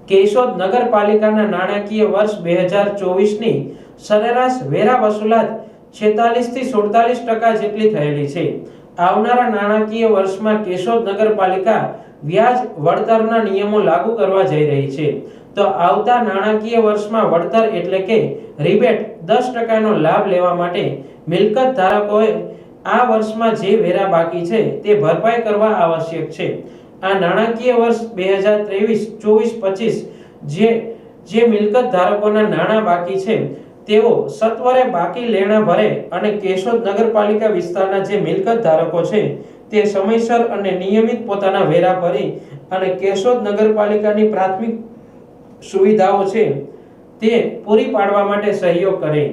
કેશોદ નગરપાલિકાના નાણાકીય વર્ષ 2024ની સરેરાશ વેરા વસૂલાત 46 થી 47% જેટલી થયેલી છે। આવનારા નાણાકીય વર્ષમાં કેશોદ નગરપાલિકા વ્યાજ વળતરના નિયમો લાગુ કરવા જઈ રહી છે। તો આવતા નાણાકીય વર્ષમાં વળતર એટલે કે રિબેટ 10%નો લાભ લેવા માટે મિલકત ધારકોએ આ વર્ષમાં જે વેરા બાકી છે તે ભરપાઈ કરવા આવશ્યક છે। આ નાણાકીય વર્ષ 2023-24-25 જે મિલકત ધારકોના નાણાં બાકી છે તેઓ સત્વરે બાકી લેણા ભરે અને કેશોદ નગરપાલિકા વિસ્તારના જે મિલકત ધારકો છે તે સમયસર અને નિયમિત પોતાના વેરા ભરી અને કેશોદ નગરપાલિકાની પ્રાથમિક સુવિધાઓ છે તે પૂરી પાડવા માટે સહયોગ કરે।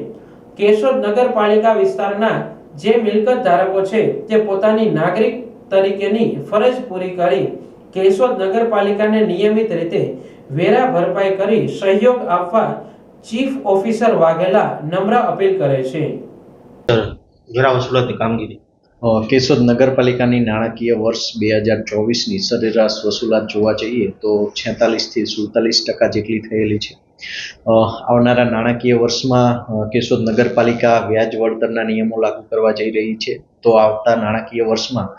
કેશોદ નગરપાલિકા વિસ્તારના જે મિલકત ધારકો છે તે પોતાની નાગરિક તરીકેની ફરજ પૂરી કરી કેશોદ નગરપાલિકાને નિયમિત રીતે વેરા ભરપાઈ કરી સહયોગ આપવા ચીફ ઓફિસર વાઘેલા નમ્ર અપીલ કરે છે। વેરા વસૂલાતની કામગીરી કેશોદ નગરપાલિકાની નાણાકીય વર્ષ 2024ની સરેરાશ વસૂલાત જોવા જઈએ તો 46 થી 47% જેટલી થયેલી છે। આવનારા નાણાકીય વર્ષમાં કેશોદ નગરપાલિકા વ્યાજ વળતરના નિયમો લાગુ કરવા જઈ રહી છે। તો આવતા નાણાકીય વર્ષમાં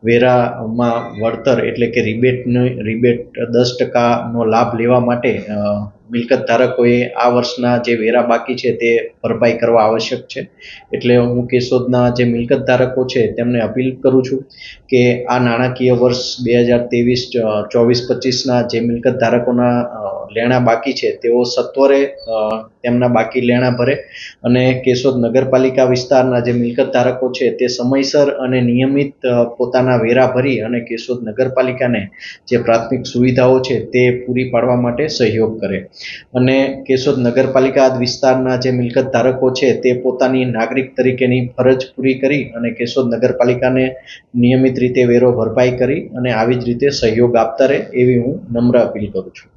વેરામાં વળતર એટલે કે રિબેટ 10%નો લાભ લેવા માટે મિલકત ધારકોએ આ વર્ષના જે વેરા બાકી છે તે ભરપાઈ કરવા આવશ્યક છે। એટલે હું કેશોદના જે મિલકત ધારકો છે તેમને અપીલ કરું છું કે આ નાણાકીય વર્ષ 2023-24-25ના જે મિલકત ધારકોના લેણા બાકી છે તેઓ સત્વરે તેમના બાકી લેણા ભરે અને કેશોદ નગરપાલિકા વિસ્તારના જે મિલકત ધારકો છે તે સમયસર અને નિયમિત પોતાના વેરા ભરી અને કેશોદ નગરપાલિકાને જે પ્રાથમિક સુવિધાઓ છે તે પૂરી પાડવા માટે સહયોગ કરે અને કેશોદ નગરપાલિકા વિસ્તારના જે મિલકત ધારકો છે તે પોતાની નાગરિક તરીકેની ફરજ પૂરી કરી અને કેશોદ નગરપાલિકાને નિયમિત રીતે વેરો ભરપાઈ કરી અને આવી જ રીતે સહયોગ આપતા રહે એવી હું નમ્ર અપીલ કરું છું।